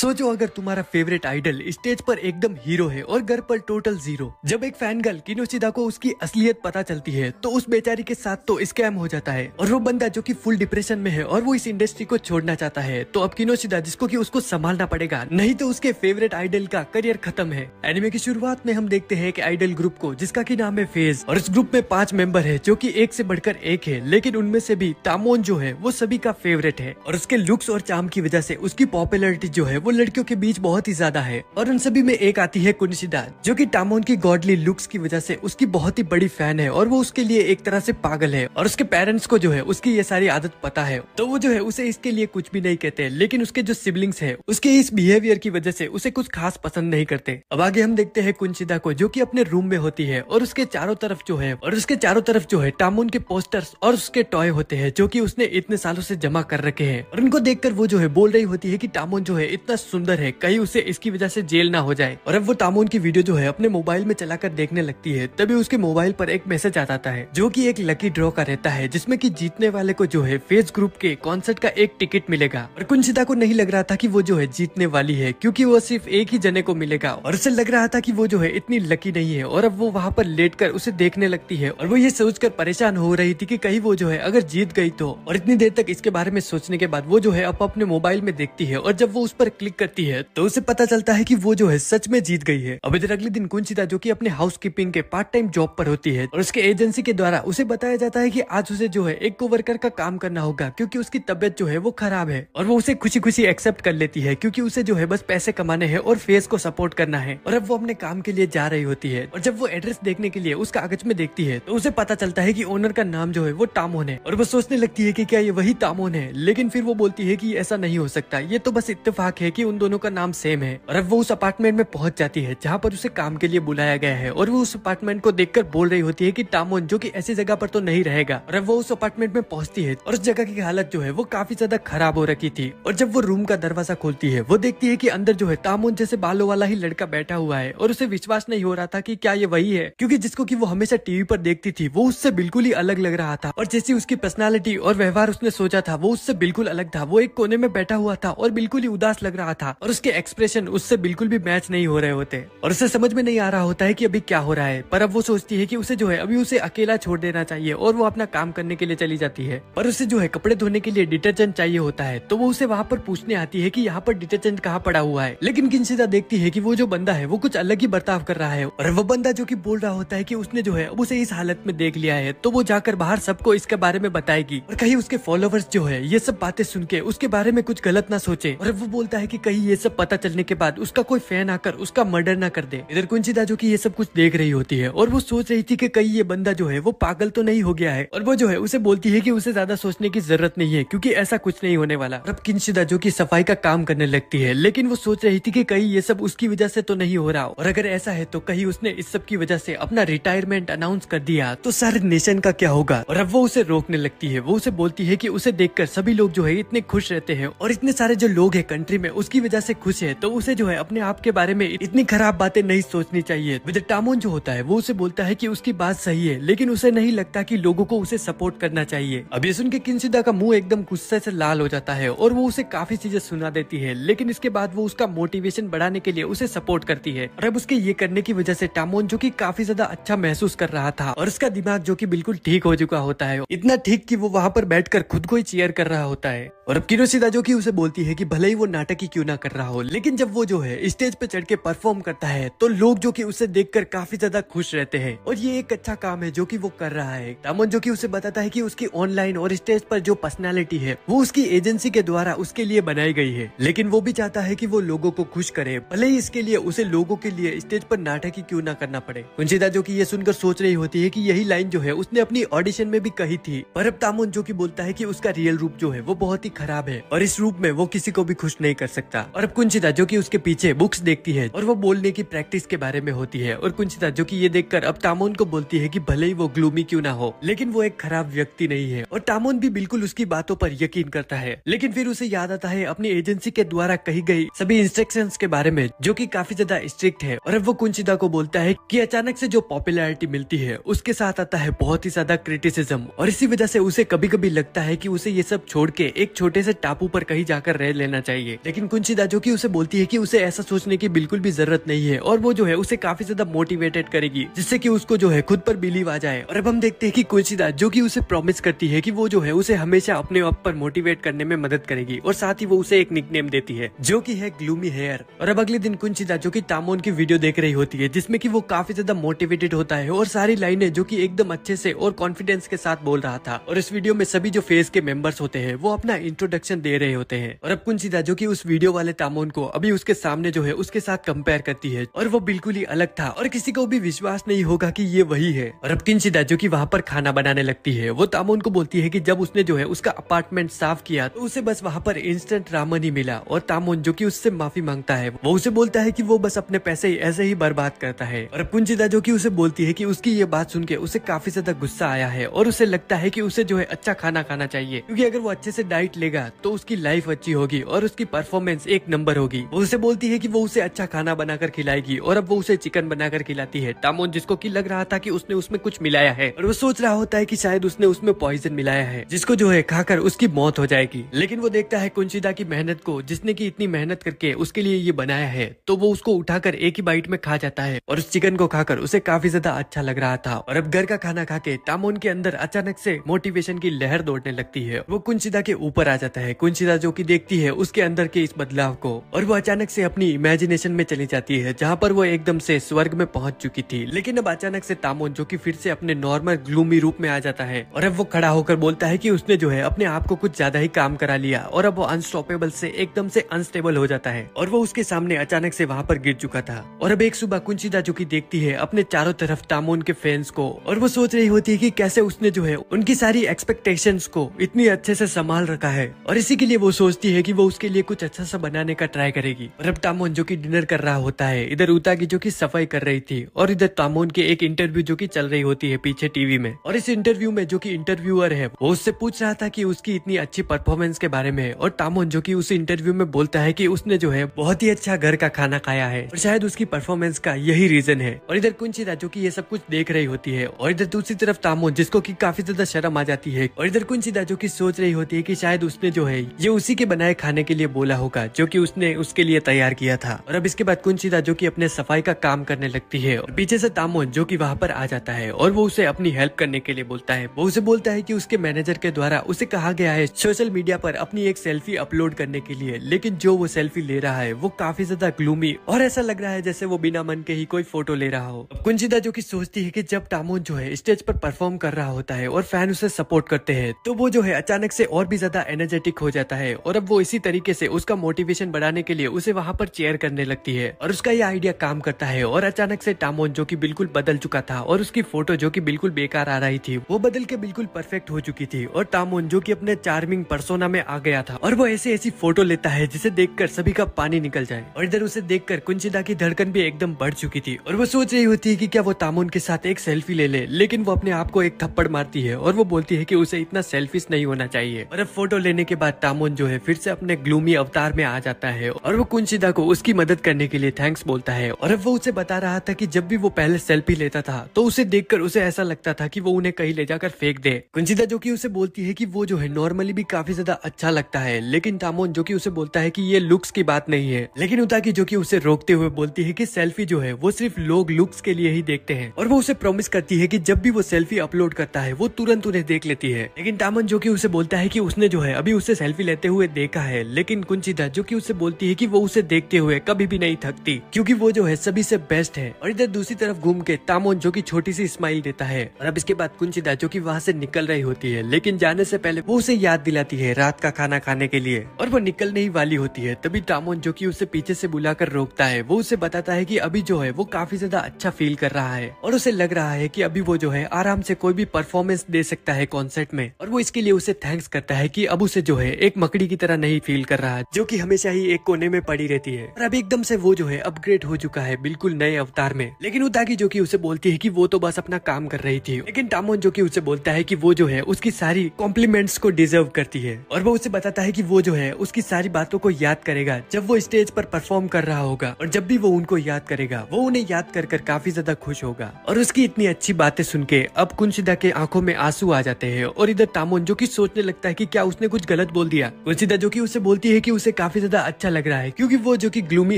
सोचो अगर तुम्हारा फेवरेट आइडल स्टेज पर एकदम हीरो है और घर पर टोटल जीरो। जब एक फैन गर्ल किनोशिदा को उसकी असलियत पता चलती है तो उस बेचारी के साथ तो स्कैम हो जाता है और वो बंदा जो कि फुल डिप्रेशन में है और वो इस इंडस्ट्री को छोड़ना चाहता है। तो अब किनोशिदा जिसको कि उसको संभालना पड़ेगा, नहीं तो उसके फेवरेट आइडल का करियर खत्म है। एनिमे की शुरुआत में हम देखते हैं कि आइडल ग्रुप को जिसका की नाम है फेज, और इस ग्रुप में 5 मेंबर है जो कि एक से बढ़कर एक है, लेकिन उनमें से भी तामोन जो है वो सभी का फेवरेट है और उसके लुक्स और चार्म की वजह से उसकी पॉपुलैरिटी जो है वो लड़कियों के बीच बहुत ही ज्यादा है। और उन सभी में एक आती है कुनिशिदा जो कि तामोन की गॉडली लुक्स की वजह से उसकी बहुत ही बड़ी फैन है और वो उसके लिए एक तरह से पागल है। और उसके पेरेंट्स को जो है उसकी ये सारी आदत पता है, तो वो जो है उसे इसके लिए कुछ भी नहीं कहते, लेकिन उसके जो सिबलिंग्स है उसके इस बिहेवियर की वजह से उसे कुछ खास पसंद नहीं करते। अब आगे हम देखते हैं कुनिशिदा को जो कि अपने रूम में होती है और उसके चारों तरफ जो है तामोन के पोस्टर्स और उसके टॉय होते हैं जो कि उसने इतने सालों से जमा कर रखे हैं। और उनको देखकर वो जो है बोल रही होती है कि तामोन जो है इतना सुंदर है, कहीं उसे इसकी वजह से जेल ना हो जाए। और अब वो तामोन की वीडियो जो है अपने मोबाइल में चलाकर देखने लगती है, तभी उसके मोबाइल पर एक मैसेज आता है जो कि एक लकी ड्रॉ का रहता है, जिसमें कि जीतने वाले को जो है फेज ग्रुप के कॉन्सर्ट का एक टिकट मिलेगा। और कुनिशिदा को नहीं लग रहा था कि वो जो है जीतने वाली है, क्योंकि वो सिर्फ एक ही जने को मिलेगा और उसे लग रहा था कि वो जो है इतनी लकी नहीं है। और अब वो वहाँ पर लेटकर उसे देखने लगती है और वो ये सोचकर परेशान हो रही थी कि कहीं वो जो है अगर जीत गई तो। और इतनी देर तक इसके बारे में सोचने के बाद वो जो है अब अपने मोबाइल में देखती है और जब वो उस पर क्लिक करती है तो उसे पता चलता है कि वो जो है सच में जीत गई है। अब इधर अगले दिन कुनिशिदा जो कि अपने हाउसकीपिंग के पार्ट टाइम जॉब पर होती है और उसके एजेंसी के द्वारा उसे बताया जाता है कि आज उसे जो है एक कोवर्कर का काम करना होगा क्योंकि उसकी तबियत जो है वो खराब है। और वो उसे खुशी खुशी एक्सेप्ट कर लेती है क्योंकि उसे जो है बस पैसे कमाने हैं और फेस को सपोर्ट करना है। और अब वो अपने काम के लिए जा रही होती है और जब वो एड्रेस देखने के लिए उस कागज में देखती है तो उसे पता चलता है कि ओनर का नाम जो है वो तामोन है। और वो सोचने लगती है कि क्या ये वही तामोन है, लेकिन फिर वो बोलती है कि ऐसा नहीं हो सकता, ये तो बस इत्तेफाक है कि उन दोनों का नाम सेम है। और अब वो उस अपार्टमेंट में पहुंच जाती है जहाँ पर उसे काम के लिए बुलाया गया है और वो उस अपार्टमेंट को देखकर बोल रही होती है कि तामोन जो कि ऐसी जगह पर तो नहीं रहेगा। और अब वो उस अपार्टमेंट में पहुंचती है और उस जगह की हालत जो है वो काफी ज्यादा खराब हो रखी थी। और जब वो रूम का दरवाजा खोलती है वो देखती है कि अंदर जो है तामोन जैसे बालों वाला ही लड़का बैठा हुआ है और उसे विश्वास नहीं हो रहा था कि क्या ये वही है, क्योंकि जिसको कि वो हमेशा टीवी पर देखती थी वो उससे बिल्कुल ही अलग लग रहा था। और जैसी उसकी पर्सनालिटी और व्यवहार उसने सोचा था वो उससे बिल्कुल अलग था। वो एक कोने में बैठा हुआ था और बिल्कुल ही उदास लग रहा था और उसके एक्सप्रेशन उससे बिल्कुल भी मैच नहीं हो रहे होते और उसे समझ में नहीं आ रहा होता है कि अभी क्या हो रहा है। पर अब वो सोचती है कि उसे जो है अभी उसे अकेला छोड़ देना चाहिए और वो अपना काम करने के लिए चली जाती है। पर उसे जो है कपड़े धोने के लिए डिटर्जेंट चाहिए होता है, तो वो उसे वहाँ पर पूछने आती है कि यहाँ पर डिटर्जेंट कहाँ पड़ा हुआ है। लेकिन कुनिशिदा देखती है कि वो जो बंदा है वो कुछ अलग ही बर्ताव कर रहा है और वो बंदा जो कि बोल रहा होता है कि उसने जो है अब उसे इस हालत में देख लिया है, तो वो जाकर बाहर सबको इसके बारे में बताएगी और कहीं उसके फॉलोवर्स जो है ये सब बातें सुन के उसके बारे में कुछ गलत ना सोचे। और अब वो बोलता है कि कहीं ये सब पता चलने के बाद उसका कोई फैन आकर उसका मर्डर ना कर दे। इधर कुनिशिदा जो कि ये सब कुछ देख रही होती है और वो सोच रही थी कि कहीं ये बंदा जो है वो पागल तो नहीं हो गया है, और वो जो है उसे बोलती है कि उसे ज्यादा सोचने की जरूरत नहीं है क्योंकि ऐसा कुछ नहीं होने वाला। अब कुनिशिदा जो कि सफाई का काम करने लगती है, लेकिन वो सोच रही थी कि कहीं ये सब उसकी वजह से तो नहीं हो रहा, और अगर ऐसा है तो कहीं उसने इस सब की वजह से अपना रिटायरमेंट अनाउंस कर दिया तो सारे नेशन का क्या होगा। और अब वो उसे रोकने लगती है। वो उसे बोलती है कि उसे देखकर सभी लोग जो है इतने खुश रहते हैं और इतने सारे जो लोग हैं कंट्री में उसकी वजह से खुश है, तो उसे जो है अपने आप के बारे में इतनी खराब बातें नहीं सोचनी चाहिए। विद तामोन जो होता है वो उसे बोलता है कि उसकी बात सही है, लेकिन उसे नहीं लगता कि लोगों को उसे सपोर्ट करना चाहिए। अब ये सुन के कुनिशिदा का मुंह एकदम गुस्से से लाल हो जाता है और वो उसे काफी चीजें सुना देती है, लेकिन इसके बाद वो उसका मोटिवेशन बढ़ाने के लिए उसे सपोर्ट करती है। और अब उसके ये करने की वजह से तामोन जो कि काफी ज्यादा अच्छा महसूस कर रहा था और उसका दिमाग जो कि बिल्कुल ठीक हो चुका होता है, इतना ठीक कि वो वहाँ पर बैठकर खुद को ही चीयर कर रहा होता है। और अब कुनिशिदा जो कि उसे बोलती है कि भले ही वो नाटक ही क्यों ना कर रहा हो, लेकिन जब वो जो है स्टेज पे चढ़ के परफॉर्म करता है तो लोग जो कि उसे देखकर काफी ज्यादा खुश रहते हैं और ये एक अच्छा काम है जो कि वो कर रहा है। तामोन जो कि उसे बताता है कि उसकी ऑनलाइन और स्टेज पर जो पर्सनालिटी है वो उसकी एजेंसी के द्वारा उसके लिए बनाई गई है, लेकिन वो भी चाहता है कि वो लोगों को खुश करे, भले ही इसके लिए उसे लोगों के लिए स्टेज पर नाटक ही क्यों ना करना पड़े। कुनिशिदा जो कि ये सुनकर सोच रही होती है कि यही लाइन जो है उसने अपनी ऑडिशन में भी कही थी, पर अब तामोन जो कि बोलता है कि उसका रियल रूप जो है वो बहुत ही खराब है और इस रूप में वो किसी को भी खुश नहीं कर सकता। और अब कुनिशिदा जो कि उसके पीछे बुक्स देखती है और वो बोलने की प्रैक्टिस के बारे में होती है, और कुनिशिदा जो कि ये देखकर अब तामोन को बोलती है कि भले ही वो ग्लूमी क्यों ना हो, लेकिन वो एक खराब व्यक्ति नहीं है। और तामोन भी बिल्कुल उसकी बातों पर यकीन करता है, लेकिन फिर उसे याद आता है अपनी एजेंसी के द्वारा कही गई सभी इंस्ट्रक्शंस के बारे में जो कि काफी ज्यादा स्ट्रिक्ट है। और अब वो कुनिशिदा को बोलता है कि अचानक से जो पॉपुलैरिटी मिलती है उसके साथ आता है बहुत ही ज्यादा क्रिटिसिज्म, और इसी वजह से उसे कभी कभी लगता है कि उसे ये सब छोड़ के एक छोटे से टापू पर कहीं जाकर रह लेना चाहिए। लेकिन कुंचिदा जो कि उसे बोलती है कि उसे ऐसा सोचने की बिल्कुल भी जरूरत नहीं है और वो जो है उसे काफी ज्यादा मोटिवेटेड करेगी जिससे कि उसको जो है खुद पर बिलीव आ जाए। और अब हम देखते हैं कि कुंचिदा जो कि उसे प्रॉमिस करती है कि वो जो है उसे हमेशा अपने आप पर मोटिवेट करने में मदद करेगी और साथ ही वो उसे एक निकनेम देती है जो कि है ग्लूमी हेयर। और अब अगले दिन कुंचिदा जो कि तामोन की वीडियो देख रही होती है जिसमें कि वो काफी ज्यादा मोटिवेटेड होता है और सारी लाइनें जो कि एकदम अच्छे से और कॉन्फिडेंस के साथ बोल रहा था। और इस वीडियो में सभी जो फेस के मेंबर्स होते हैं वो अपना इंट्रोडक्शन दे रहे होते हैं। और अब कुंचिदा जो कि उस वीडियो वाले तामोन को अभी उसके सामने जो है उसके साथ कंपेयर करती है और वो बिल्कुल ही अलग था और किसी को भी विश्वास नहीं होगा कि ये वही है। और अब कुंचिदा जो कि वहाँ पर खाना बनाने लगती है वो तामोन को बोलती है कि जब उसने जो है उसका अपार्टमेंट साफ किया तो उसे बस वहाँ पर इंस्टेंट रामेन ही मिला। और तामोन जो कि उससे माफी मांगता है वो उसे बोलता है कि वो बस अपने पैसे ऐसे ही बर्बाद करता है। और अब कुंचिदा जो कि उसे बोलती है कि उसकी ये बात सुन के उसे काफी ज्यादा गुस्सा आया है और उसे लगता है कि उसे जो है अच्छा खाना खाना चाहिए क्योंकि अगर वो अच्छे से डाइट लेगा तो उसकी लाइफ अच्छी होगी और उसकी परफॉर्मेंस एक नंबर होगी। वो उसे बोलती है कि वो उसे अच्छा खाना बनाकर खिलाएगी और अब वो उसे चिकन बनाकर खिलाती है। तामोन जिसको कि लग रहा था कि उसने उसमें कुछ मिलाया है और वो सोच रहा होता है कि शायद उसने उसमें पॉइजन मिलाया है जिसको जो है खाकर उसकी मौत हो जाएगी। लेकिन वो देखता है कुंचिदा की मेहनत को जिसने की इतनी मेहनत करके उसके लिए ये बनाया है तो वो उसको उठाकर एक ही बाइट में खा जाता है और उस चिकन को खाकर उसे काफी ज्यादा अच्छा लग रहा था। और अब घर का खाना खा के तामोन के अंदर अचानक से मोटिवेशन की लहर दौड़ने लगती है। वो कुंचिदा के ऊपर आ जाता है। कुंचिदा जो कि देखती है उसके अंदर के इस बदलाव को और वो अचानक से अपनी इमेजिनेशन में चली जाती है जहाँ पर वो एकदम से स्वर्ग में पहुंच चुकी थी। लेकिन अब अचानक से तामोन जो कि फिर से अपने नॉर्मल ग्लूमी रूप में आ जाता है और अब वो खड़ा होकर बोलता है कि उसने जो है अपने आप को कुछ ज्यादा ही काम करा लिया और अब वो अनस्टॉपेबल से एकदम से अनस्टेबल हो जाता है और वो उसके सामने अचानक से वहाँ पर गिर चुका था। और अब एक सुबह कुंचिदा जो कि देखती है अपने चारों तरफ तामोन के फैंस को और वो सोच रही होती है कि कैसे उसने जो है उनकी सारी एक्सपेक्टेशंस को इतनी अच्छे से संभाल रखा है और इसी के लिए वो सोचती है कि वो उसके लिए कुछ अच्छा सा बनाने का ट्राई करेगी। और अब तामोन जो कि डिनर कर रहा होता है, इधर उतागी जो कि सफाई कर रही थी और इधर तामोन के एक इंटरव्यू जो कि चल रही होती है पीछे टीवी में। और इस इंटरव्यू में जो कि इंटरव्यूअर है वो उससे पूछ रहा था कि उसकी इतनी अच्छी परफॉर्मेंस के बारे में और तामोन जो कि उस इंटरव्यू में बोलता है कि उसने जो है बहुत ही अच्छा घर का खाना खाया है और शायद उसकी परफॉर्मेंस का यही रीजन है। और इधर कुंचिदा जो कि ये सब कुछ देख रही होती है और इधर दूसरी तरफ तामोन जिसको कि काफी ज्यादा शर्म आ जाती है और इधर कुंचिदा जो कि सोच रही होती है कि शायद उसने जो है ये उसी के बनाए खाने के लिए बोला होगा जो कि उसने उसके लिए तैयार किया था। और अब इसके बाद कुंचिदा जो कि अपने सफाई का काम करने लगती है और पीछे से तामोन जो कि वहाँ पर आ जाता है और वो उसे अपनी हेल्प करने के लिए बोलता है। वो उसे बोलता है कि उसके मैनेजर के द्वारा उसे कहा गया है सोशल मीडिया पर अपनी एक सेल्फी अपलोड करने के लिए, लेकिन जो वो सेल्फी ले रहा है वो काफी ज्यादा ग्लूमी और ऐसा लग रहा है जैसे वो बिना मन के ही कोई फोटो ले रहा हो। कुंचिदा जो कि सोचती है कि जब तामोन जो है स्टेज पर परफॉर्म कर रहा होता है और फैन उसे सपोर्ट करते हैं तो वो जो है अचानक से और भी ज्यादा एनर्जेटिक हो जाता है और अब वो इसी तरीके से उसका मोटिवेशन बढ़ाने के लिए उसे वहाँ पर चेयर करने लगती है और उसका ये आइडिया काम करता है। और अचानक से तामोन जो कि बिल्कुल बदल चुका था और उसकी फोटो जो कि बिल्कुल बेकार आ रही थी वो बदल के बिल्कुल परफेक्ट हो चुकी थी और तामोन जो कि अपने चार्मिंग पर्सोना में आ गया था और वो ऐसी फोटो लेता है जिसे देखकर सभी का पानी निकल जाए। और इधर उसे देखकर कुंचिदा की धड़कन भी एकदम बढ़ चुकी थी और वो सोच रही होती है कि क्या वो तामोन के साथ एक सेल्फी ले ले, लेकिन वो अपने आप को एक थप्पड़ मारती है और वो बोलती है कि उसे इतना सेल्फिश नहीं होना चाहिए। और अब फोटो लेने के बाद तामोन जो है फिर से अपने ग्लूमी अवतार में आ जाता है और वो कुंचिदा को उसकी मदद करने के लिए थैंक्स बोलता है। और अब वो उसे बता रहा था कि जब भी वो पहले सेल्फी लेता था तो उसे देखकर उसे ऐसा लगता था कि वो उन्हें कहीं ले जाकर फेंक दे। कुंचिदा जो कि उसे बोलती है कि वो जो है नॉर्मली भी काफी ज्यादा अच्छा लगता है, लेकिन तामोन जो कि उसे बोलता है कि ये लुक्स की बात नहीं है। लेकिन उताकी जो कि उसे रोकते हुए बोलती है कि सेल्फी जो है वो सिर्फ लोग लुक्स के लिए ही देखते हैं और वो उसे प्रॉमिस करती है कि जब भी वो सेल्फी अपलोड करता है वो तुरंत उन्हें देख लेती है। लेकिन तामोन जो कि उसे बोलता है कि उसने जो है अभी उसे सेल्फी लेते हुए देखा है, लेकिन कुंचिदा जो कि उसे बोलती है कि वो उसे देखते हुए कभी भी नहीं थकती क्योंकि वो जो है सभी से बेस्ट है। और इधर दूसरी तरफ घूम के तामोन जो कि छोटी सी स्माइल देता है और अब इसके बाद कुंचिदा जो कि वहाँ से निकल रही होती है, लेकिन जाने से पहले वो उसे याद दिलाती है रात का खाना खाने के लिए और वो निकलने ही वाली होती है। तभी तामोन जो कि उसे पीछे से बुलाकर रोकता है। वो उसे बताता है कि अभी जो है वो काफी ज्यादा अच्छा फील कर रहा है और उसे लग रहा है कि अभी वो जो है आराम से कोई भी परफॉर्मेंस दे सकता है कॉन्सर्ट में। और वो इसके लिए उसे थैंक्स करता है कि अब उसे जो है एक मकड़ी की तरह नहीं फील कर रहा जो कि हमेशा ही एक कोने में पड़ी रहती है। और अब एकदम से वो जो है अपग्रेड हो चुका है बिल्कुल नए अवतार में। लेकिन उताकी जो कि उसे बोलती है कि वो तो बस अपना काम कर रही थी, लेकिन तामोन जो कि उसे बोलता है कि वो जो है उसकी सारी कॉम्प्लीमेंट्स को डिजर्व करती है और वो उसे बताता है कि वो जो है उसकी सारी बातों को याद करेगा जब वो स्टेज पर परफॉर्म कर रहा होगा और जब भी वो उनको याद करेगा वो उन्हें याद कर कर काफी ज्यादा खुश होगा। और उसकी इतनी अच्छी बातें सुन के अब कुंचिदा के आंखों में आंसू आ जाते हैं और इधर तामोन जो कि सोचने लगता है कि क्या उसने कुछ गलत बोल दिया। कुंचिदा जो कि उसे बोलती है कि उसे काफी ज्यादा अच्छा लग रहा है क्योंकि वो जो कि ग्लूमी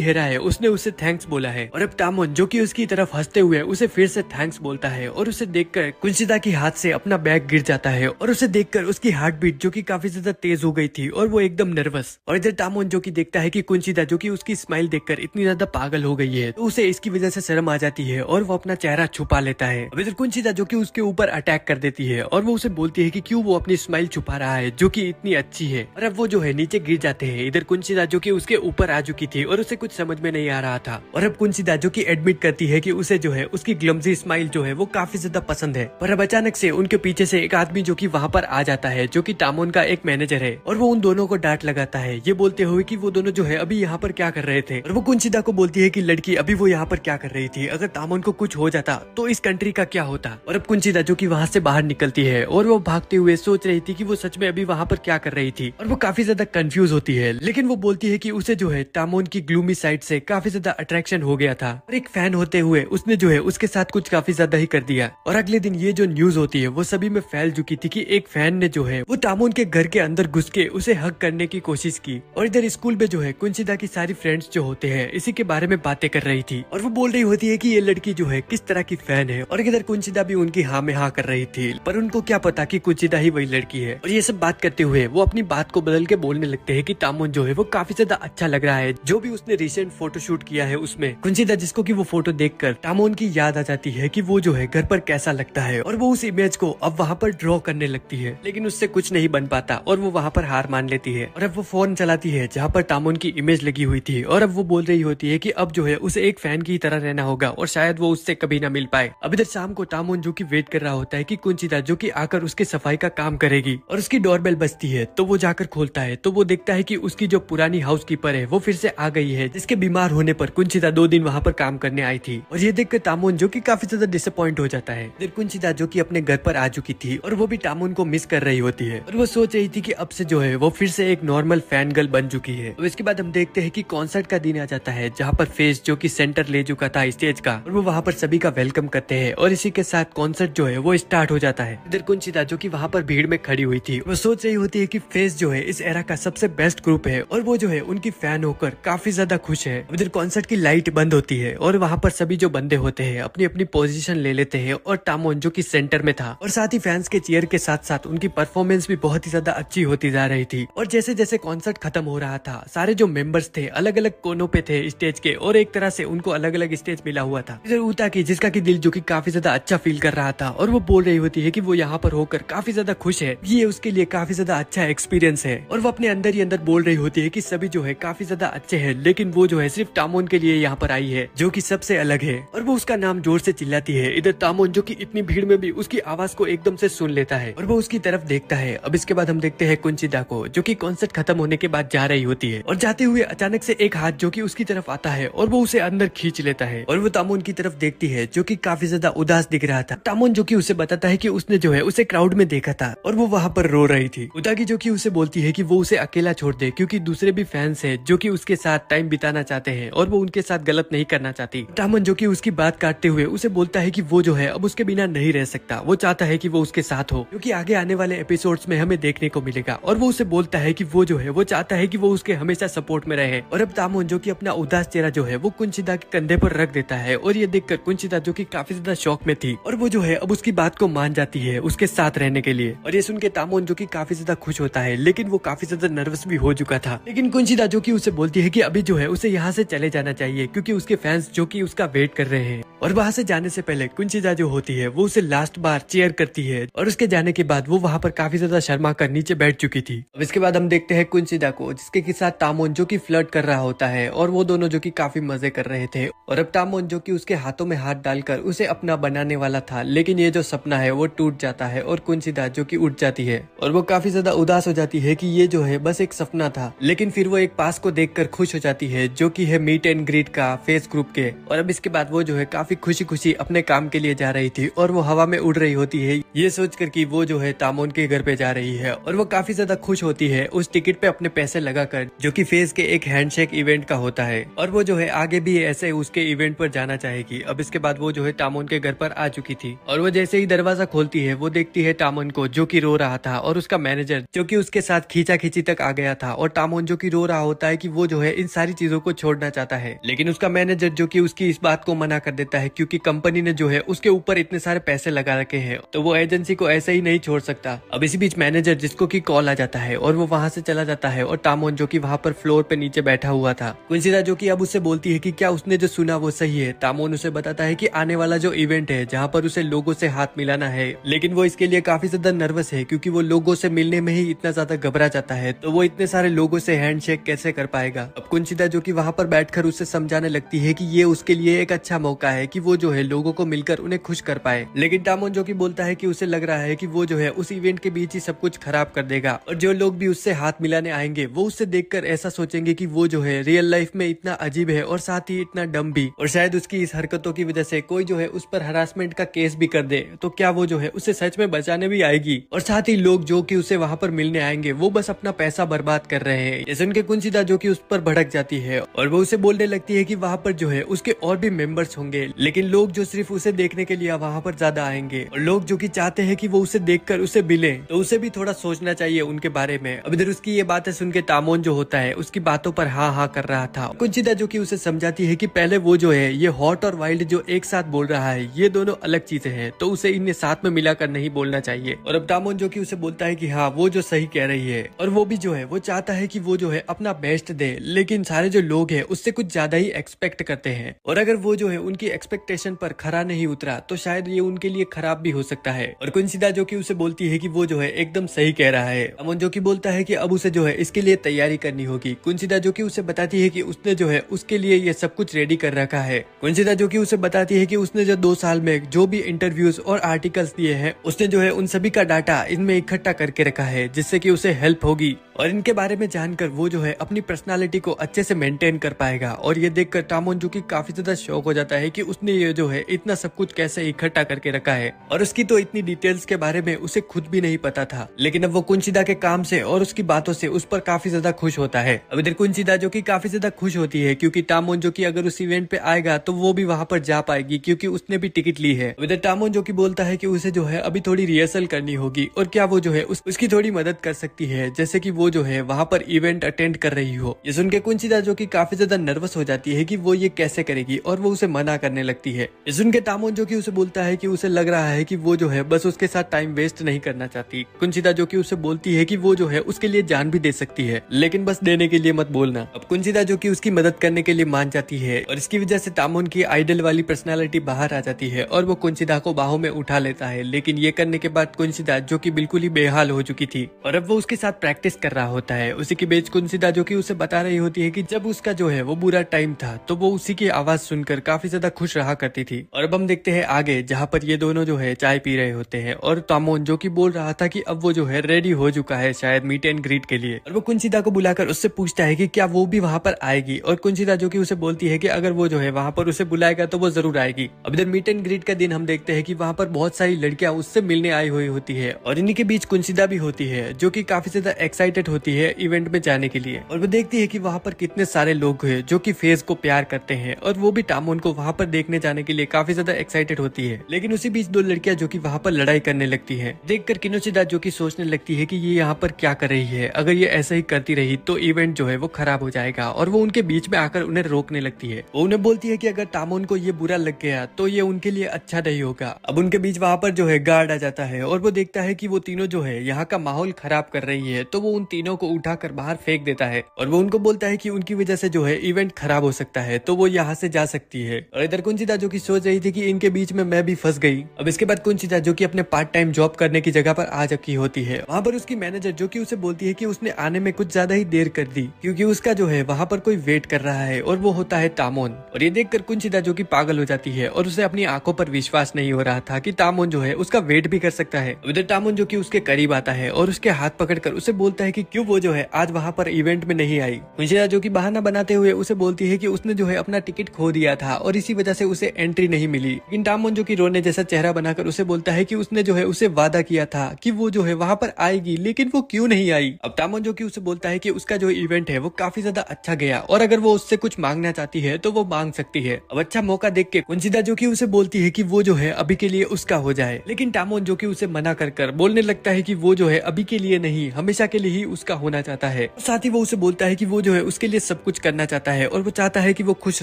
हेरा है उसने उसे थैंक्स बोला है। और अब तामोन जो कि उसकी तरफ हंसते हुए उसे फिर से थैंक्स बोलता है और उसे देखकर कुंशिदा की हाथ से अपना बैग गिर जाता है और उसे देखकर उसकी हार्ट बीट जो कि काफी ज्यादा तेज हो गई थी और वो एकदम नर्वस। और इधर तामोन जो कि देखता है कि कुंशिदा जो कि उसकी स्माइल देखकर इतनी ज्यादा पागल हो गई है तो उसे इसकी वजह से शर्म आ जाती है और वो अपना चेहरा छुपा लेता है। अब इधर कुंशिदा जो कि उसके ऊपर अटैक कर देती है और वो उसे बोलती है कि क्यों वो अपनी स्माइल छुपा रहा है जो कि इतनी अच्छी है। और अब वो जो है नीचे गिर जाते हैं। इधर कुंशिदा जो कि उसके ऊपर आ चुकी थी और उसे कुछ समझ में नहीं आ रहा था। और अब कुंशिदा जो कि एडमिट करती है कि उसे जो है उसकी ग्लम्जी स्माइल जो है वो काफी ज्यादा पसंद है। पर अब अचानक से उनके पीछे से एक आदमी जो कि वहाँ पर आ जाता है जो कि तामोन का एक मैनेजर है और वो उन दोनों को डांट लगाता है ये बोलते हुए कि वो दोनों जो है अभी यहाँ पर क्या कर रहे थे। और वो कुंशिदा को बोलती है कि लड़की अभी वो यहाँ पर क्या कर रही थी, अगर तामोन को कुछ हो जाता तो इस कंट्री का क्या होता। और अब कुंशिदा जो कि वहाँ से बाहर निकलती है और वो भागते हुए सोच रही थी कि वो सच में अभी वहाँ पर क्या कर रही थी और वो काफी ज्यादा कंफ्यूज होती है। लेकिन वो बोलती है कि उसे जो है तामोन की ग्लूमी साइड से काफी ज्यादा अट्रैक्शन हो गया था और एक फैन होते हुए उसने जो है उसके साथ कुछ काफी ज्यादा ही कर दिया। और अगले दिन ये जो न्यूज होती है वो सभी में फैल चुकी थी कि एक फैन ने जो है वो तामोन के घर के अंदर घुस के उसे हग करने की कोशिश की। और इधर स्कूल में जो है कुंशिदा की सारी फ्रेंड्स जो होते हैं इसी के बारे में बातें कर रही थी और वो बोल रही होती है कि ये लड़की जो है किस तरह की फैन है। और इधर कुंशिदा भी उनकी हाँ में हाँ कर रही थी पर उनको क्या पता कि कुंशिदा ही वही लड़की है। और ये सब बात करते हुए वो अपनी बात को बदल के बोलने लगते हैं कि तामोन जो है वो काफी ज्यादा अच्छा लग रहा है जो भी उसने रिसेंट फोटोशूट किया है उसमें। कुंशिदा जिसको कि वो फोटो देखकर तामोन की याद आ जाती है कि वो जो है घर पर कैसा लगता है और वो उस इमेज को अब वहाँ पर ड्रॉ करने लगती है लेकिन उससे कुछ नहीं बन पाता और वो वहाँ पर हार मान लेती है। और अब वो फोन चलाती है जहाँ पर तामोन की इमेज लगी हुई थी और अब वो बोल रही होती है कि अब जो है उसे एक फैन की तरह रहना होगा और शायद वो उससे कभी ना मिल पाए। अब इधर शाम को तामोन जो कि वेट कर रहा होता है कि कुंशिदा जो कि आकर उसके सफाई का काम करेगी और उसकी डोरबेल बजती है तो वो जाकर खोलता है तो वो देखता है कि उसकी जो पुरानी हाउसकीपर है वो फिर से आ गई है जिसके बीमार होने पर कुंशिदा 2 दिन वहाँ पर काम करने आई थी। और ये देखकर तामोन जो कि काफी ज्यादा डिसअपॉइंट हो जाता है। इधर कुंशिदा जो कि अपने घर पर आ चुकी थी और वो भी तामोन को मिस कर रही होती है और वो सोच रही थी कि अब से जो है वो फिर से एक नॉर्मल फैन गर्ल बन चुकी है। और इसके बाद हम देखते हैं कि कॉन्सर्ट का दिन आ जाता है जहाँ पर फेस जो कि सेंटर ले चुका था स्टेज का और वो वहाँ पर सभी का वेलकम करते हैं और इसी के साथ कॉन्सर्ट जो है वो स्टार्ट हो जाता है। इधर कुंशिदा जो कि वहाँ पर भीड़ में खड़ी हुई थी वो सोच रही होती है कि फेस जो है इस एरा का सबसे बेस्ट ग्रुप है और वो जो है उनकी फैन होकर काफी ज्यादा खुश है। इधर कॉन्सर्ट की लाइट बंद होती है और वहाँ पर सभी जो बंदे होते हैं अपनी अपनी पोजीशन ले लेते हैं और तामोन जो कि सेंटर में था और साथ ही फैंस के चीयर के साथ साथ उनकी परफॉर्मेंस भी बहुत ही ज्यादा अच्छी होती जा रही थी। और जैसे जैसे कॉन्सर्ट खत्म हो रहा था सारे जो मेंबर्स थे अलग अलग कोनों पे थे स्टेज के और एक तरह से उनको अलग अलग स्टेज मिला हुआ था। इधर ऊता की जिसका की दिल जो कि काफी ज्यादा अच्छा फील कर रहा था और वो बोल रही होती है कि वो यहाँ पर होकर काफी ज्यादा खुश है, ये उसके लिए काफी ज्यादा अच्छा एक्सपीरियंस है। और वो अपने अंदर ही अंदर बोल रही होती है कि सभी जो है काफी ज्यादा अच्छे हैं लेकिन वो जो है सिर्फ तामोन के लिए यहाँ पर आई है जो कि सबसे अलग है। और वो उसका नाम जोर से चिल्लाती है। इधर तामोन जो कि इतनी भीड़ में भी उसकी आवाज को एकदम से सुन लेता है और वो उसकी तरफ देखता है। अब इसके बाद हम देखते हैं कुंशिदा को जो कि कॉन्सर्ट खत्म होने के बाद जा रही होती है और जाते हुए अचानक से एक हाथ जो कि उसकी तरफ आता है और वो उसे अंदर खींच लेता है और वो तामोन की तरफ देखती है जो कि काफी ज्यादा उदास दिख रहा था। तामोन जो कि उसे बताता है कि उसने जो है उसे क्राउड में देखा था और वो वहाँ पर रो रही थी। उदागी जो कि उसे बोलती है कि वो उसे अकेला छोड़ दे क्योंकि दूसरे भी फैंस हैं जो कि उसके साथ टाइम बिताना चाहते हैं और वो उनके साथ गलत नहीं करना चाहती। तामोन जो कि उसकी बात काटते हुए उसे बोलता है कि वो जो है अब उसके बिना नहीं रह सकता, वो चाहता है कि वो उसके साथ हो क्योंकि आगे आने वाले एपिसोड्स में हमें देखने को मिलेगा। और वो उसे बोलता है कि वो जो है वो चाहता है कि वो उसके हमेशा सपोर्ट में रहे। और अब तामोन जो कि अपना उदास चेहरा जो है वो कुंशिदा के कंधे पर रख देता है और ये देखकर कुंशिदा जो कि काफी ज्यादा शॉक में थी और वो जो है अब उसकी बात को मान जाती है उसके साथ रहने के लिए। और ये सुन के तामोन जो कि काफी ज्यादा खुश होता है लेकिन वो काफी ज्यादा नर्वस भी हो चुका था। लेकिन कुंशिदा जो कि उसे बोलती है कि अभी जो है उसे यहाँ से चले जाना चाहिए क्योंकि उसके फैंस जो कि उसका वेट कर रहे हैं। और वहाँ से जाने से पहले कुंशिदा जो होती है वो उसे लास्ट बार चेयर करती है और उसके जाने के बाद वो वहाँ पर काफी ज्यादा शर्मा कर नीचे बैठ चुकी थी। अब इसके बाद हम देखते हैं कुंशिदा को जिसके साथ तामोन जो कि फ्लर्ट कर रहा होता है और वो दोनों जो कि काफी मजे कर रहे थे। और अब तामोन जो कि उसके हाथों में हाथ डालकर उसे अपना बनाने वाला था लेकिन ये जो सपना है वो टूट जाता है और कुंशिदा जो कि उठ जाती है और वो काफी ज्यादा उदास हो जाती है कि ये जो है बस एक सपना था। लेकिन फिर वो एक पास को देखकर खुश हो जाती है जो कि है मीट एंड ग्रीट का फेस ग्रुप के। और अब इसके बाद वो जो है काफी काफी खुशी खुशी अपने काम के लिए जा रही थी और वो हवा में उड़ रही होती है, ये सोचकर कि वो जो है तामोन के घर पे जा रही है। और वो काफी ज्यादा खुश होती है उस टिकट पे अपने पैसे लगाकर, जो कि फेज के एक हैंडशेक इवेंट का होता है। और वो जो है आगे भी ऐसे उसके इवेंट पर जाना चाहेगी। अब इसके बाद वो जो है तामोन के घर पर आ चुकी थी और वो जैसे ही दरवाजा खोलती है वो देखती है तामोन को, जो कि रो रहा था, और उसका मैनेजर जो कि उसके साथ खींचा खींची तक आ गया था। और तामोन जो कि रो रहा होता है कि वो जो है इन सारी चीजों को छोड़ना चाहता है, लेकिन उसका मैनेजर जो कि उसकी इस बात को मना कर देता है, क्योंकि कंपनी ने जो है उसके ऊपर इतने सारे पैसे लगा रखे हैं, तो वो एजेंसी को ऐसे ही नहीं छोड़ सकता। अब इसी बीच मैनेजर जिसको की कॉल आ जाता है और वो वहां से चला जाता है, और तामोन जो कि वहां पर फ्लोर पे नीचे बैठा हुआ था। कुंसिदा जो कि अब उससे बोलती है कि क्या उसने जो सुना वो सही है। तामोन उसे बताता है कि आने वाला जो इवेंट है जहाँ पर उसे लोगों से हाथ मिलाना है, लेकिन वो इसके लिए काफी ज्यादा नर्वस है, क्योंकि वो लोगों से मिलने में ही इतना ज्यादा घबरा जाता है, तो वो इतने सारे लोगों से हैंडशेक कैसे कर पाएगा। अब कुंसिदा जो कि वहां पर बैठकर उसे समझाने लगती है कि ये उसके लिए एक अच्छा मौका है कि वो जो है लोगों को मिलकर उन्हें खुश कर पाए, लेकिन तामोन जो कि बोलता है कि उसे लग रहा है कि वो जो है उस इवेंट के बीच ही सब कुछ खराब कर देगा, और जो लोग भी उससे हाथ मिलाने आएंगे वो उससे देखकर ऐसा सोचेंगे कि वो जो है रियल लाइफ में इतना अजीब है और साथ ही इतना डम भी, और शायद उसकी इस हरकतों की वजह से कोई जो है उस पर हरासमेंट का केस भी कर दे, तो क्या वो जो है उसे सच में बचाने भी आएगी। और साथ ही लोग जो कि उसे वहां पर मिलने आएंगे वो बस अपना पैसा बर्बाद कर रहे हैं। जैसे उनके कुंसिदा जो कि उस पर भड़क जाती है और वो उसे बोलने लगती है कि वहां पर जो है उसके और भी मेंबर्स होंगे, लेकिन लोग जो सिर्फ उसे देखने के लिए वहां पर ज्यादा आएंगे, और लोग जो कि चाहते हैं कि वो उसे देखकर उसे मिले, तो उसे भी थोड़ा सोचना चाहिए उनके बारे में। अब इधर उसकी ये बातें सुन के तामोन जो होता है उसकी बातों पर हाँ हाँ कर रहा था। कुंसिदा जो कि उसे समझाती है कि पहले वो जो है ये हॉट और वाइल्ड जो एक साथ बोल रहा है ये दोनों अलग चीजें हैं, तो उसे इन्हें साथ में मिलाकर नहीं बोलना चाहिए। और अब तामोन जो कि उसे बोलता है कि हाँ वो जो सही कह रही है, और वो भी जो है वो चाहता है कि वो जो है अपना बेस्ट दे, लेकिन सारे जो लोग हैं उससे कुछ ज्यादा ही एक्सपेक्ट करते हैं, और अगर वो जो है उनकी एक्सपेक्टेशन पर खरा नहीं उतरा तो शायद ये उनके लिए खराब भी हो सकता है। और कुंसिदा जो कि उसे बोलती है कि वो जो है एकदम सही कह रहा है। तामोन जो कि बोलता है कि अब उसे जो है इसके लिए तैयारी करनी होगी। कुंसिदा जो कि उसे बताती है कि उसने जो है उसके लिए ये सब कुछ रेडी कर रखा है। कुंसिदा जो कि उसे बताती है कि उसने जो 2 साल में जो भी इंटरव्यूज और आर्टिकल्स दिए हैं उसने जो है उन सभी का डाटा इनमें इकट्ठा करके रखा है, जिससे कि उसे हेल्प होगी, और इनके बारे में जानकर वो जो है अपनी पर्सनालिटी को अच्छे से मेंटेन कर पाएगा। और ये देखकर तामोन जो कि काफी ज्यादा शौक हो जाता है कि उसने ये जो है इतना सब कुछ कैसे इकट्ठा करके रखा है, और उसकी तो इतनी डिटेल्स के बारे में उसे खुद भी नहीं पता था। लेकिन अब वो कुंसिदा के काम से और उसकी बातों से उस पर काफी ज्यादा खुश होता है। अब इधर कुंसिदा जो कि काफी ज्यादा खुश होती है, क्योंकि तामोन जो कि अगर उस इवेंट पे आएगा तो वो भी वहां पर जा पाएगी, क्योंकि उसने भी टिकट ली है। इधर तामोन जो कि बोलता है कि उसे जो है अभी थोड़ी रिहर्सल करनी होगी, और क्या वो जो है उसकी थोड़ी मदद कर सकती है, जैसे कि वो जो है वहां पर इवेंट अटेंड कर रही हो। ये सुन के कुंसिदा जो कि काफी ज्यादा नर्वस हो जाती है कि वो ये कैसे करेगी, और वो उसे मना करने लगती है। ये सुन के तामोन जो कि उसे बोलता है कि उसे लग रहा है कि वो जो है बस उसके साथ टाइम वेस्ट नहीं करना चाहती। कुंसिदा जो कि उसे बोलती है कि वो जो है उसके लिए जान भी दे सकती है, लेकिन बस देने के लिए मत बोलना। अब कुंसिदा जो कि उसकी मदद करने के लिए मान जाती है, और इसकी वजह से तामोन की आइडल वाली पर्सनालिटी बाहर आ जाती है, और वो कुंसिदा को बाहों में उठा लेता है। लेकिन ये करने के बाद कुंसिदा जो कि बिल्कुल ही बेहाल हो चुकी थी, और अब वो उसके साथ प्रैक्टिस कर रहा होता है। उसी के बीच कुंसिदा जो कि उसे बता रही होती है कि जब उसका जो है वो बुरा टाइम था तो वो उसी की आवाज सुनकर काफी ज्यादा खुश रहा करती थी। और अब हम देखते हैं आगे, जहाँ पर ये दोनों जो है चाय पी रहे होते हैं, और तामोन जो कि बोल रहा था कि अब वो जो है रेडी हो चुका है शायद मीट एंड ग्रीट के लिए, और वो कुंसिदा को बुलाकर उससे पूछता है कि क्या वो भी वहां पर आएगी। और कुंसिदा जो कि उसे बोलती है कि अगर वो जो है वहां पर उसे बुलाएगा तो वो जरूर आएगी। अब इधर मीट एंड ग्रीट का दिन हम देखते हैं कि वहां पर बहुत सारी लड़कियां उससे मिलने आई हुई होती है, और इन्हीं के बीच कुंसिदा भी होती है, जो कि काफी ज्यादा एक्साइटेड होती है इवेंट में जाने के लिए। और वो देखती है कि वहां पर कितने सारे लोग हैं जो कि फेज को प्यार करते हैं, और वो भी तामोन को वहां पर देखने जाने के लिए काफी ज्यादा एक्साइटेड होती है। लेकिन उसी बीच 2 लड़कियां जो कि वहां पर लड़ाई करने लगती हैं। देखकर किनोशिदा जो कि सोचने लगती है कि ये यहाँ पर क्या कर रही है, अगर ये ऐसा ही करती रही तो इवेंट जो है वो खराब हो जाएगा, और वो उनके बीच में आकर उन्हें रोकने लगती है। वो उन्हें बोलती है कि अगर तामोन को ये बुरा लग गया तो ये उनके लिए अच्छा नहीं होगा। अब उनके बीच वहां पर जो है गार्ड आ जाता है, और वो देखता है कि वो तीनों जो है यहाँ का माहौल खराब कर रही है, तो वो उन तीनों को उठाकर बाहर फेंक देता है, और वो उनको बोलता है कि उनकी वजह से जो है इवेंट खराब हो सकता है, तो वो यहाँ से जा सकती है। और इधर कुंसिदा जो कि सोच रही थी कि इनके बीच में मैं भी फंस गई। अब इसके बाद कुंसिदा जो कि अपने पार्ट टाइम जॉब करने की जगह पर आ चुकी होती है। वहाँ पर उसकी मैनेजर जो कि उसे बोलती है कि उसने आने में कुछ ज्यादा ही देर कर दी, क्योंकि उसका जो है वहाँ पर कोई वेट कर रहा है, और वो होता है तामोन। और ये देखकर कुंसिदा जो कि पागल हो जाती है, और उसे अपनी आंखों पर विश्वास नहीं हो रहा था कि तामोन जो है उसका वेट भी कर सकता है। इधर तामोन जो कि उसके करीब आता है और उसके हाथ पकड़कर उसे बोलता है कि क्यों वो जो है आज वहाँ पर इवेंट में नहीं आई। कुंसिदा जो कि बहाना बनाते हुए उसे बोलती है कि उसने जो है अपना टिकट खो दिया था, और इसी वजह से उसे एंट्री नहीं मिली। लेकिन टामोन जो कि रोने जैसा चेहरा बनाकर उसे बोलता है कि उसने जो है उसे वादा किया था कि वो जो है वहां पर आएगी, लेकिन वो क्यों नहीं आई। अब टामोन जो कि उसे बोलता है कि उसका जो इवेंट है वो काफी ज्यादा अच्छा गया और अगर वो उससे कुछ मांगना चाहती है तो वो मांग सकती है। अब अच्छा मौका देख के कुंचिदा जो कि उसे बोलती है कि वो जो है अभी के लिए उसका हो जाए, लेकिन टामोन जो कि उसे मना कर बोलने लगता है कि वो जो है अभी के लिए नहीं, हमेशा के लिए ही उसका होना चाहता है। साथ ही वो उसे बोलता है कि वो जो है उसके लिए सब कुछ करना चाहता है और वो चाहता है कि वो खुश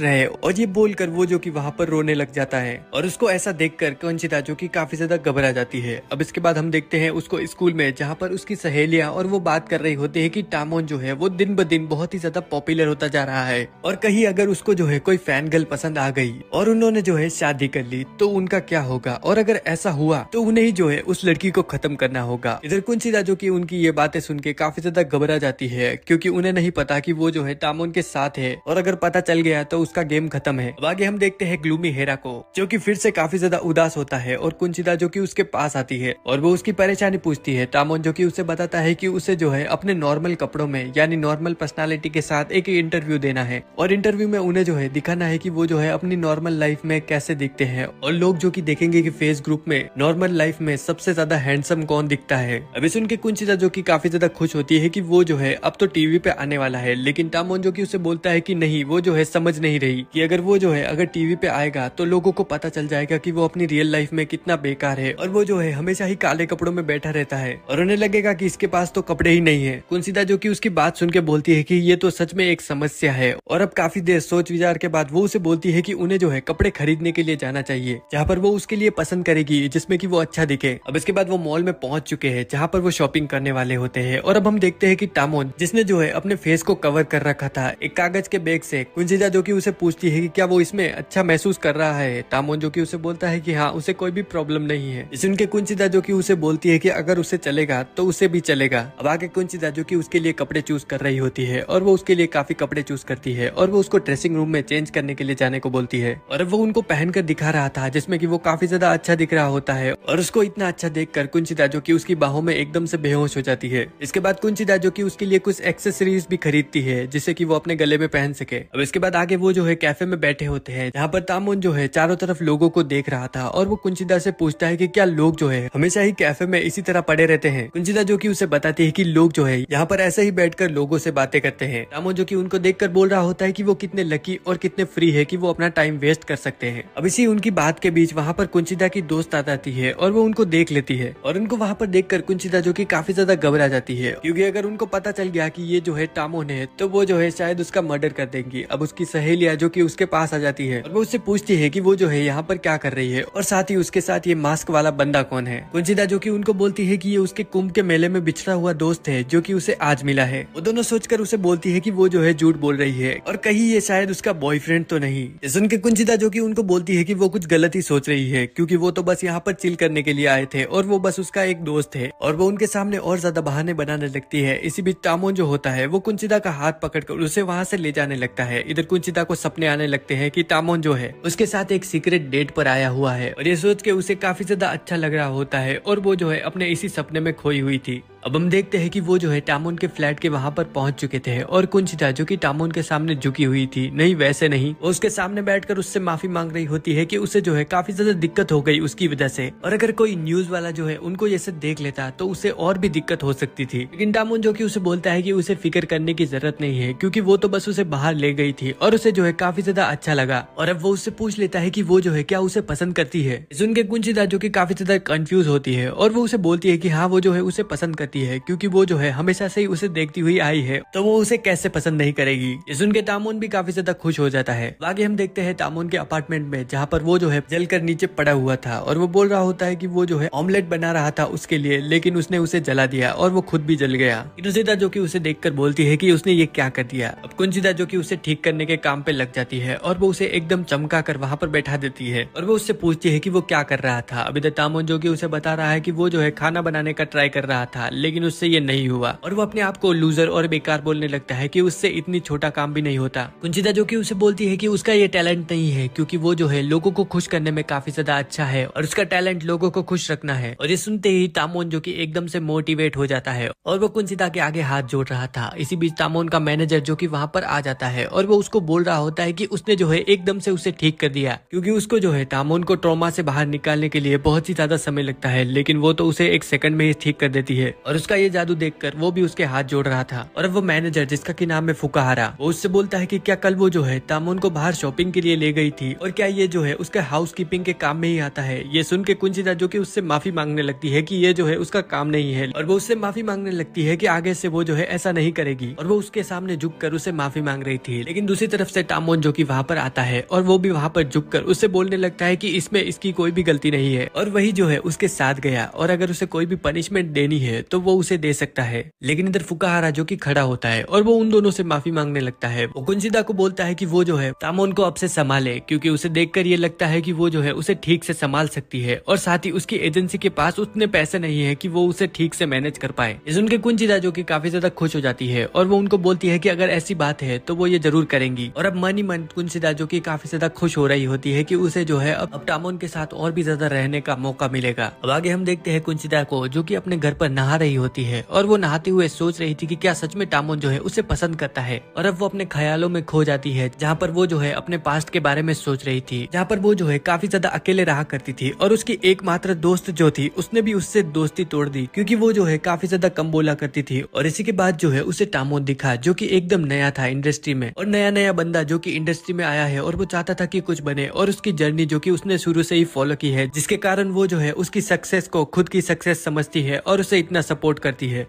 रहे, और ये बोलकर वो जो कि वहां पर रोने लग जाता है। और उसको ऐसा देखकर कुंचिता जो कि काफी ज्यादा घबरा जाती है। अब इसके बाद हम देखते हैं उसको स्कूल में, जहाँ पर उसकी सहेलियां और वो बात कर रही होती है कि टामोन जो है वो दिन ब दिन बहुत ही ज्यादा पॉपुलर होता जा रहा है, और कहीं अगर उसको जो है कोई फैन गर्ल पसंद आ गई और उन्होंने जो है शादी कर ली तो उनका क्या होगा, और अगर ऐसा हुआ तो उन्हें ही जो है उस लड़की को खत्म करना होगा। इधर कुंचिता जो कि उनकी ये बातें सुन के काफी ज्यादा घबरा जाती है, क्योंकि उन्हें नहीं पता कि वो जो है टामोन के साथ है, और अगर पता चल गया तो उसका गेम खत्म है। अब आगे हम देखते हैं ग्लूमी हेरा को, जो कि फिर से काफी ज्यादा उदास होता है, और कुंचिता जो कि उसके पास आती है और वो उसकी परेशानी पूछती है। टामोन जो कि उसे बताता है कि उसे जो है अपने नॉर्मल कपड़ों में यानी नॉर्मल पर्सनालिटी के साथ एक इंटरव्यू देना है, और इंटरव्यू में उन्हें जो है दिखाना है कि वो जो है अपनी नॉर्मल लाइफ में कैसे दिखते हैं, और लोग जो कि देखेंगे कि फेस ग्रुप में नॉर्मल लाइफ में सबसे ज्यादा हैंडसम कौन दिखता है। अभी सुन के कुंचिता जो कि काफी ज्यादा खुश होती है कि वो जो है अब तो टीवी पे आने वाला है, लेकिन टामोन जो कि उसे बोलता है कि नहीं, वो जो है समझ नहीं रही कि अगर वो जो है अगर टीवी पे आएगा तो लोगों को पता चल जाएगा कि वो अपनी रियल लाइफ में कितना बेकार है, और वो जो है हमेशा ही काले कपड़ों में बैठा रहता है, और उन्हें लगेगा कि इसके पास तो कपड़े ही नहीं है। कुंचिता जो कि उसकी बात सुन के बोलती है कि ये तो सच में एक समस्या है, और अब काफी देर सोच विचार के बाद वो उसे बोलती है कि उन्हें जो है कपड़े खरीदने के लिए जाना चाहिए, जहाँ पर वो उसके लिए पसंद करेगी जिसमें कि वो अच्छा दिखे। अब इसके बाद वो मॉल में पहुंच चुके हैं, जहाँ पर वो शॉपिंग करने वाले होते हैं, और अब हम देखते हैं कि टामोन, जिसने जो है अपने फेस को कवर कर रखा था एक कागज के बैग से, कुंचिता जो कि उसे पूछती है कि क्या वो इसमें अच्छा महसूस कर रहा है। टामोन जो कि उसे बोलता है कि हाँ, उसे कोई भी प्रॉब्लम नहीं है। सुनके कुंचिता जो कि उसे बोलती है कि अगर उसे चलेगा तो उसे भी चलेगा। अब आगे कुंचिता जो कि उसके लिए कपड़े चूज कर रही होती है, और वो उसके लिए काफी कपड़े चूज करती है, और वो उसको ड्रेसिंग रूम में चेंज करने के लिए जाने को बोलती है, और अब वो उनको पहनकर दिखा रहा था, जिसमें कि वो काफी ज्यादा अच्छा दिख रहा होता है, और उसको इतना अच्छा देखकर कुंचिता जो कि उसकी बाहों में एकदम से बेहोश हो जाती है। इसके बाद कुंचिता जो कि उसके लिए कुछ एक्सेसरीज भी खरीदती है, जिससे कि वो अपने गले में पहन सके। अब इसके बाद आगे वो जो है कैफे में बैठे होते हैं, जहाँ पर टामोन जो है चारों तरफ लोगों को देख रहा था, और वो कुंचिता से पूछता है कि क्या लोग जो है हमेशा ही कैफे में इसी तरह पड़े रहते हैं। कुंचिता जो कि उसे बताती है कि लोग जो है यहाँ पर ऐसे ही बैठकर लोगों से बातें करते हैं। टामोन जो कि उनको देखकर बोल रहा होता है कि वो कितने लकी और कितने फ्री है कि वो अपना टाइम वेस्ट कर सकते हैं। अब इसी उनकी बात के बीच वहाँ पर कुंचिता की दोस्त आ जाती है, और वो उनको देख लेती है, और उनको वहाँ पर देखकर कुंचिता जो कि काफी ज्यादा घबरा जाती है, क्योंकि अगर उनको पता चल गया कि ये जो है टामोन है तो वो जो है शायद उसका मर्डर कर देंगी। अब उसकी सहेलियां जो कि उसके पास आ जाती है, और वो उससे पूछती है कि वो जो है यहाँ पर क्या कर रही है, और साथ ही उसके साथ ये मास्क वाला बंदा कौन है। कुंचिता जो कि उनको बोलती है कि ये उसके कुंभ के मेले में बिछड़ा हुआ दोस्त है, जो कि उसे आज मिला है। वो दोनों सोचकर उसे बोलती है कि वो जो है झूठ बोल रही है, और कहीं ये शायद उसका बॉयफ्रेंड तो नहीं। ये सुन के कुंचिता जो कि उनको बोलती है कि वो कुछ गलत ही सोच रही है, क्योंकि वो तो बस यहाँ पर चिल करने के लिए आए थे, और वो बस उसका एक दोस्त है, और वो उनके सामने और ज्यादा बहाने बनाने लगती है। इसी बीच टामोन जो होता है वो कुंचिता का हाथ पकड़कर उसे वहाँ से ले जाने लगता है। इधर कुंचिता को सपने आने लगते हैं कि टामोन जो है उसके साथ एक सीक्रेट डेट पर आया हुआ है, और ये सोच के उसे काफी ज्यादा अच्छा लग रहा होता है, और वो जो है अपने इसी सपने में खोई हुई थी। अब हम देखते हैं कि वो जो है टामोन के फ्लैट के वहां पर पहुंच चुके थे, और कुंचिता जो कि टामोन के सामने झुकी हुई थी, नहीं वैसे नहीं, वो उसके सामने बैठकर उससे माफी मांग रही होती है कि उसे जो है काफी ज्यादा दिक्कत हो गई उसकी वजह से, और अगर कोई न्यूज वाला जो है उनको ये सब देख लेता तो उसे और भी दिक्कत हो सकती थी। लेकिन टामोन जो कि उसे बोलता है कि उसे फिक्र करने की जरूरत नहीं है, क्योंकि वो तो बस उसे बाहर ले गई थी, और उसे जो है काफी ज्यादा अच्छा लगा। और अब वो उससे पूछ लेता है कि वो जो है क्या उसे पसंद करती है। सुन के कुंचिता जो कि काफी ज्यादा कंफ्यूज होती है, और वो उसे बोलती है कि हाँ, वो जो है उसे पसंद करती है, क्योंकि वो जो है हमेशा से ही उसे देखती हुई आई है, तो वो उसे कैसे पसंद नहीं करेगी। ये सुन के टामोन भी काफी ज्यादा खुश हो जाता है। आगे हम देखते हैं टामोन के अपार्टमेंट में, जहाँ पर वो जो है जलकर नीचे पड़ा हुआ था, और वो बोल रहा होता है कि वो जो है ऑमलेट बना रहा था उसके लिए, लेकिन उसने उसे जला दिया, और वो खुद भी जल गया। कुंचिता जो कि उसे देखकर बोलती है कि उसने ये क्या कर दिया। अब कुंचिता जो कि उसे ठीक करने के काम पे लग जाती है, और वो उसे एकदम चमका कर वहाँ पर बैठा देती है, और वो उससे पूछती है कि वो क्या कर रहा था। अभी तक टामोन जो कि उसे बता रहा है कि वो जो है खाना बनाने का ट्राई कर रहा था, लेकिन उससे ये नहीं हुआ और वो अपने आप को लूजर और बेकार बोलने लगता है कि उससे इतनी छोटा काम भी नहीं होता। कुंचिता जो कि उसे बोलती है कि उसका ये टैलेंट नहीं है, क्योंकि वो जो है लोगों को खुश करने में काफी ज्यादा अच्छा है और उसका टैलेंट लोगों को खुश रखना है। और ये सुनते ही तामोन जो कि एकदम से मोटिवेट हो जाता है और वो कुंचिता के आगे हाथ जोड़ रहा था। इसी बीच तामोन का मैनेजर जो कि वहां पर आ जाता है और वो उसको बोल रहा होता है कि उसने जो है एकदम से उसे ठीक कर दिया, क्योंकि उसको जो है तामोन को ट्रॉमा से बाहर निकालने के लिए बहुत ही ज्यादा समय लगता है, लेकिन वो तो उसे एक सेकंड में ही ठीक कर देती है। और उसका ये जादू देखकर वो भी उसके हाथ जोड़ रहा था। और अब वो मैनेजर जिसका की नाम है फुकाहारा, वो उससे बोलता है कि क्या कल वो जो है तामोन को बाहर शॉपिंग के लिए ले गई थी और क्या ये जो है उसके हाउस कीपिंग के काम में ही आता है। ये सुन के कुंचिता जो कि उससे माफी मांगने लगती है कि ये जो है उसका काम नहीं है और वो उससे माफी मांगने लगती है कि आगे से वो जो है ऐसा नहीं करेगी और वो उसके सामने झुककर उसे माफी मांग रही थी। लेकिन दूसरी तरफ से तामोन जो कि वहां पर आता है और वो भी वहां पर झुककर उससे बोलने लगता है कि इसमें इसकी कोई भी गलती नहीं है और वही जो है उसके साथ गया और अगर उसे कोई भी पनिशमेंट देनी है तो वो उसे दे सकता है। लेकिन इधर फुकाहारा जो कि खड़ा होता है और वो उन दोनों से माफी मांगने लगता है। वो कुंचिता को बोलता है कि वो जो है तामोन को अब से संभाले, क्योंकि उसे देखकर ये लगता है कि वो जो है उसे ठीक से संभाल सकती है और साथ ही उसकी एजेंसी के पास उतने पैसे नहीं है कि वो उसे ठीक से मैनेज कर पाए। इस उनके कुंचिता जो कि काफी ज्यादा खुश हो जाती है और वो उनको बोलती है कि अगर ऐसी बात है तो वो ये जरूर करेंगी। और अब मन ही मन कुंचिता जो कि काफी ज्यादा खुश हो रही होती है कि उसे जो है अब तामोन के साथ और भी ज्यादा रहने का मौका मिलेगा। अब आगे हम देखते हैं कुंचिता को जो कि अपने घर पर नहा रही होती है और वो नहाते हुए सोच रही थी कि क्या सच में तामोन जो है उसे पसंद करता है। और अब वो अपने ख्यालों में खो जाती है, जहाँ पर वो जो है अपने पास्ट के बारे में सोच रही थी, जहाँ पर वो जो है काफी ज्यादा अकेले रहा करती थी और उसकी एकमात्र दोस्त जो थी उसने भी उससे दोस्ती तोड़ दी, क्योंकि वो जो है काफी ज्यादा कम बोला करती थी। और इसी के बाद जो है उसे तामोन दिखा जो कि एकदम नया था इंडस्ट्री में और नया नया बंदा जो कि इंडस्ट्री में आया है और वो चाहता था कि कुछ बने और उसकी जर्नी जो कि उसने शुरू से ही फॉलो की है, जिसके कारण वो जो है उसकी सक्सेस को खुद की सक्सेस समझती है और उसे इतना सपोर्ट करती है।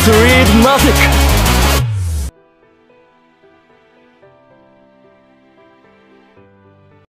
Street Magic